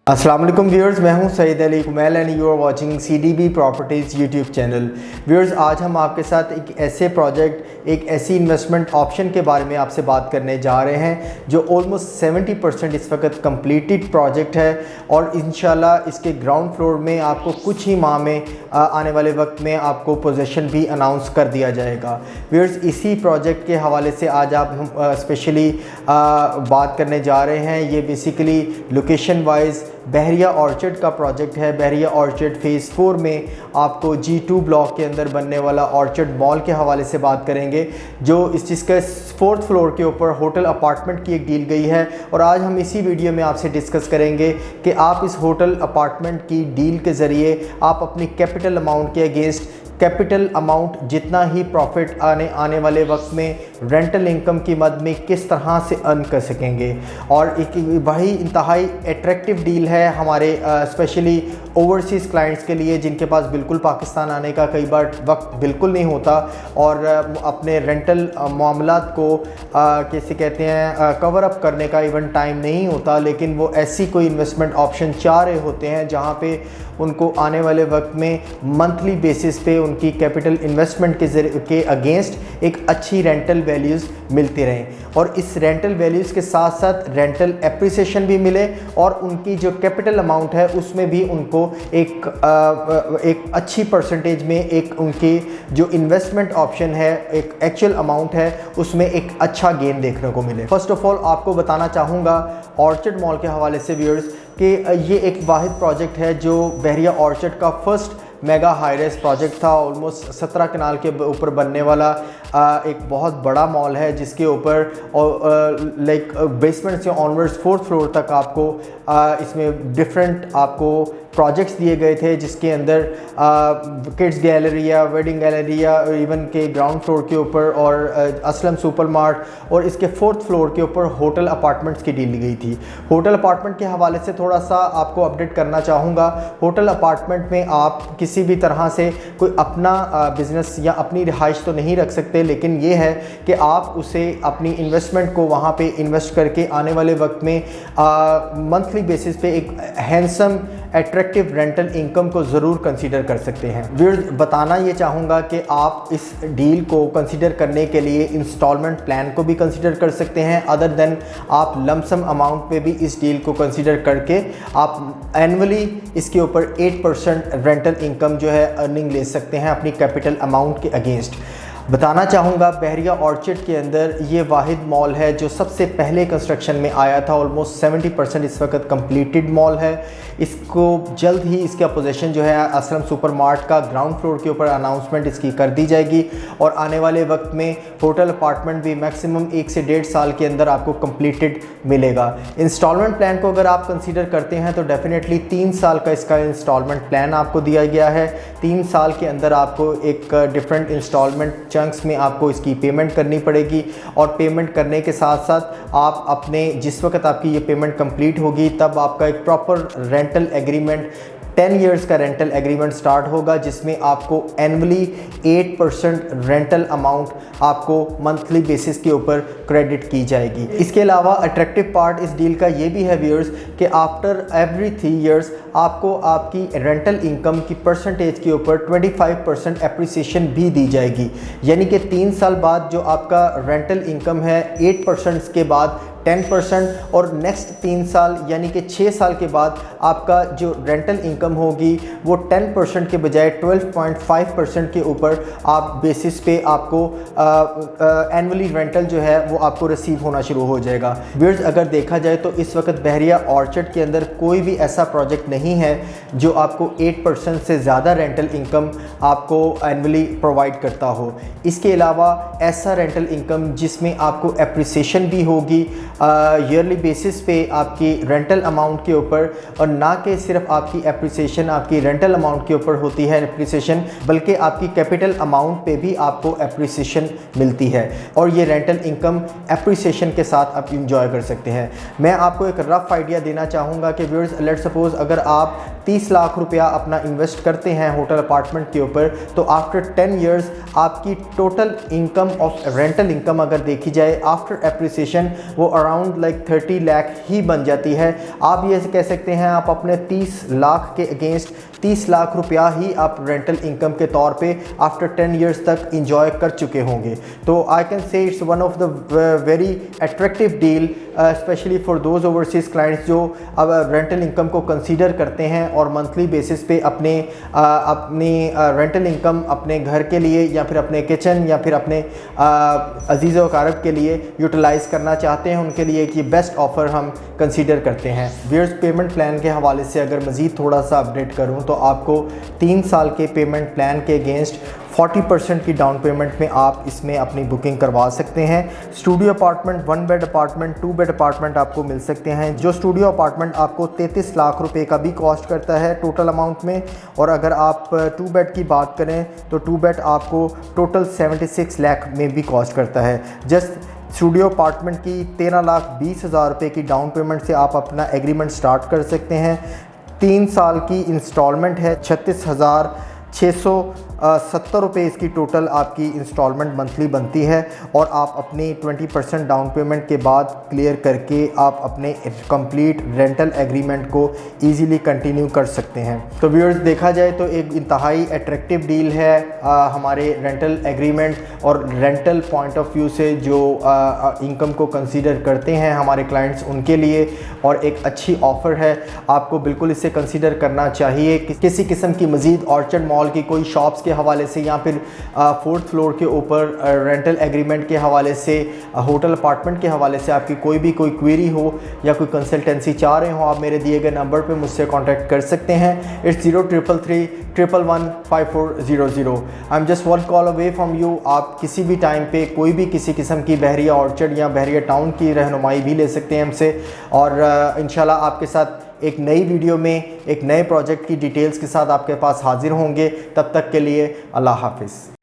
अस्सलाम वालेकुम व्यूअर्स, मैं हूं Saeed Ali Kumail and you are watching CDB properties YouTube channel. Viewers, आज हम आपके साथ एक ऐसे प्रोजेक्ट, एक ऐसी इन्वेस्टमेंट ऑप्शन के बारे में आपसे बात करने जा रहे हैं जो ऑलमोस्ट 70% इस वक्त कंप्लीटेड प्रोजेक्ट है और इंशाल्लाह इसके ग्राउंड फ्लोर में आपको कुछ ही माह में आने वाले वक्त में आपको पोजीशन भी अनाउंस कर दिया जाएगा। व्यूअर्स, इसी प्रोजेक्ट के हवाले से आज आप हम स्पेशली बात करने जा रहे हैं। ये बेसिकली लोकेशन वाइज बहरिया ऑर्चर्ड का प्रोजेक्ट है। बहरिया ऑर्चर्ड फ़ेज़ 4 में आपको G2 ब्लॉक के अंदर बनने वाला ऑर्चर्ड मॉल के हवाले से बात करेंगे, जो इस चीज़ के 4th फ्लोर के ऊपर होटल अपार्टमेंट की एक डील गई है। और आज हम इसी वीडियो में आपसे डिस्कस करेंगे कि आप इस होटल अपार्टमेंट की डील के ज़रिए आप अपनी कैपिटल अमाउंट के अगेंस्ट कैपिटल अमाउंट जितना ही प्रॉफिट आने वाले वक्त में रेंटल इनकम की मद में किस तरह से अर्न कर सकेंगे। और एक वही इंतहाई अट्रैक्टिव डील है हमारे स्पेशली ओवरसीज़ क्लाइंट्स के लिए, जिनके पास बिल्कुल पाकिस्तान आने का कई बार वक्त बिल्कुल नहीं होता और अपने रेंटल मामलात को कैसे कहते हैं कवर अप करने का इवन टाइम नहीं होता, लेकिन वो ऐसी कोई इन्वेस्टमेंट ऑप्शन चाह रहे होते हैं जहाँ पे उनको आने वाले वक्त में मंथली बेसिस पे उनकी कैपिटल इन्वेस्टमेंट के अगेंस्ट एक अच्छी रेंटल वैल्यूज़ मिलती रहें और इस रेंटल वैल्यूज़ के साथ साथ रेंटल एप्रिसिएशन भी मिले और उनकी जो कैपिटल अमाउंट है उसमें भी उनको एक अच्छी परसेंटेज में एक उनकी जो इन्वेस्टमेंट ऑप्शन है, एक एक्चुअल अमाउंट है, उसमें एक अच्छा गेन देखने को मिले। फर्स्ट ऑफ ऑल आपको बताना चाहूँगा ऑर्चर्ड मॉल के हवाले से व्यूअर्स कि ये एक वाहिद प्रोजेक्ट है जो बहरिया ऑर्चर्ड का फर्स्ट मेगा हाईरेस प्रोजेक्ट था। ऑलमोस्ट 17 कनाल के ऊपर बनने वाला एक बहुत बड़ा मॉल है, जिसके ऊपर लाइक बेसमेंट से ऑनवर्ड्स 4th फ्लोर तक आपको इसमें डिफरेंट आपको प्रोजेक्ट्स दिए गए थे, जिसके अंदर किड्स गैलरी या वेडिंग गैलरी या इवन के ग्राउंड फ्लोर के ऊपर और असलम सुपरमार्ट और इसके 4th फ्लोर के ऊपर होटल अपार्टमेंट्स की डील ली गई थी। होटल अपार्टमेंट के हवाले से थोड़ा सा आपको अपडेट करना चाहूँगा। होटल अपार्टमेंट में आप किसी भी तरह से कोई अपना बिज़नेस या अपनी रिहाइश तो नहीं रख सकते, लेकिन ये है कि आप उसे अपनी इन्वेस्टमेंट को वहाँ पे इन्वेस्ट करके आने वाले वक्त में मंथली बेसिस पे एक हैंडसम एट्रैक्टिव रेंटल इनकम को ज़रूर कंसीडर कर सकते हैं। व्यूअर्स, बताना ये चाहूँगा कि आप इस डील को कंसीडर करने के लिए इंस्टॉलमेंट प्लान को भी कंसीडर कर सकते हैं, अदर देन आप लमसम अमाउंट पे भी इस डील को कंसीडर करके आप एनुअली इसके ऊपर 8% रेंटल इनकम जो है अर्निंग ले सकते हैं अपनी कैपिटल अमाउंट के अगेंस्ट। बताना चाहूँगा बहरिया ऑर्चर्ड के अंदर ये वाहिद मॉल है जो सबसे पहले कंस्ट्रक्शन में आया था। ऑलमोस्ट 70% इस वक्त कंप्लीटेड मॉल है। इसको जल्द ही इसका पोजीशन जो है असलम सुपरमार्ट का ग्राउंड फ्लोर के ऊपर अनाउंसमेंट इसकी कर दी जाएगी और आने वाले वक्त में होटल अपार्टमेंट भी मैक्सिमम 1 से 1.5 साल के अंदर आपको कंप्लीटेड मिलेगा। इंस्टॉलमेंट प्लान को अगर आप कंसीडर करते हैं तो डेफिनेटली 3 साल का इसका इंस्टॉलमेंट प्लान आपको दिया गया है। 3 साल के अंदर आपको एक डिफरेंट इंस्टॉलमेंट चंक्स में आपको इसकी पेमेंट करनी पड़ेगी और पेमेंट करने के साथ साथ आप अपने जिस वक्त आपकी ये पेमेंट कंप्लीट होगी तब आपका एक प्रॉपर रेंटल एग्रीमेंट 10 इयर्स का रेंटल एग्रीमेंट स्टार्ट होगा, जिसमें आपको एनुअली 8% रेंटल अमाउंट आपको मंथली बेसिस के ऊपर क्रेडिट की जाएगी। इसके अलावा अट्रैक्टिव पार्ट इस डील का ये भी है व्यूअर्स कि आफ्टर एवरी 3 इयर्स आपको आपकी रेंटल इनकम की परसेंटेज के ऊपर 25% एप्रिसिएशन भी दी जाएगी। यानी कि 3 साल बाद जो आपका रेंटल इनकम है 8% के बाद 10% और नेक्स्ट 3 साल यानी कि 6 साल के बाद आपका जो रेंटल इनकम होगी वो 10% के बजाय 12.5% के ऊपर आप बेसिस पे आपको एनुअली रेंटल जो है वो आपको रिसीव होना शुरू हो जाएगा। व्यूअर्स, अगर देखा जाए तो इस वक्त बहरिया ऑर्चर्ड के अंदर कोई भी ऐसा प्रोजेक्ट नहीं है जो आपको 8% से ज़्यादा रेंटल इनकम आपको एनुअली प्रोवाइड करता हो। इसके अलावा ऐसा रेंटल इनकम जिसमें आपको एप्रिसिएशन भी होगी ईयरली बेसिस पे आपकी रेंटल अमाउंट के ऊपर, और ना कि सिर्फ आपकी एप्रिसिएशन आपकी रेंटल अमाउंट के ऊपर होती है एप्रिसिएशन, बल्कि आपकी कैपिटल अमाउंट पे भी आपको एप्रिसिएशन मिलती है और ये रेंटल इनकम एप्रिसिएशन के साथ आप इंजॉय कर सकते हैं। मैं आपको एक रफ आइडिया देना चाहूँगा कि व्यूअर्स, लेट्स सपोज अगर आप 30 लाख रुपया अपना इन्वेस्ट करते हैं होटल अपार्टमेंट के ऊपर, तो आफ्टर 10 इयर्स आपकी total income of rental income अगर देखी जाए आफ्टर एप्रिसिएशन वो अराउंड लाइक 30 लाख ही बन जाती है। आप ये कह सकते हैं आप अपने 30 लाख के अगेंस्ट 30 लाख रुपया ही आप रेंटल इनकम के तौर पे आफ्टर 10 इयर्स तक इंजॉय कर चुके होंगे। तो I can say it's one of the very attractive deal specially for those overseas clients जो अब रेंटल इनकम को कंसीडर करते हैं और मंथली बेसिस पे अपनी रेंटल इनकम अपने घर के लिए या फिर अपने किचन या फिर अपने अजीज़ व अकारब के लिए यूटिलाइज़ करना चाहते हैं। उनके लिए एक ये बेस्ट ऑफ़र हम कंसीडर करते हैं। व्यूअर्स, पेमेंट प्लान के हवाले से अगर मज़ीद थोड़ा सा अपडेट करूँ तो आपको 3 साल के पेमेंट प्लान के अगेंस्ट 40% की डाउन पेमेंट में आप इसमें अपनी बुकिंग करवा सकते हैं। Studio apartment, 1 bed apartment, 2 bed apartment आपको मिल सकते हैं। जो स्टूडियो अपार्टमेंट आपको 33 लाख रुपए का भी कॉस्ट करता है टोटल अमाउंट में, और अगर आप 2 बेड की बात करें तो 2 बेड आपको टोटल 76 लाख में भी कॉस्ट करता है। जस्ट स्टूडियो अपार्टमेंट की 13,20,000 रुपये की डाउन पेमेंट से आप अपना एग्रीमेंट स्टार्ट कर सकते हैं। 3 साल की इंस्टॉलमेंट है, 36,670 रुपये इसकी टोटल आपकी इंस्टॉलमेंट मंथली बनती है, और आप अपनी 20% डाउन पेमेंट के बाद क्लियर करके आप अपने कंप्लीट रेंटल एग्रीमेंट को इजीली कंटिन्यू कर सकते हैं। तो व्यूअर्स, देखा जाए तो एक इंतहाई अट्रैक्टिव डील है हमारे रेंटल एग्रीमेंट और रेंटल पॉइंट ऑफ व्यू से जो इनकम को कंसीडर करते हैं हमारे क्लाइंट्स उनके लिए, और एक अच्छी ऑफ़र है। आपको बिल्कुल इसे कंसीडर करना चाहिए। किसी किस्म की मज़ीद ऑर्चर्ड मॉल की कोई शॉप्स के हवाले से या फिर 4th फ्लोर के ऊपर रेंटल एग्रीमेंट के हवाले से, होटल अपार्टमेंट के हवाले से आपकी कोई क्वेरी हो या कोई कंसल्टेंसी चाह रहे हो, आप मेरे दिए गए नंबर पे मुझसे कांटेक्ट कर सकते हैं। It's 0333115400। I am just 1 call away from you. आप किसी भी टाइम पे कोई भी किसी किस्म की बहरिया ऑर्चर्ड या बहरिया टाउन की रहनुमाई भी ले सकते हैं हमसे, और इंशाल्लाह आपके साथ एक नई वीडियो में एक नए प्रोजेक्ट की डिटेल्स के साथ आपके पास हाजिर होंगे। तब तक के लिए अल्लाह हाफिज़।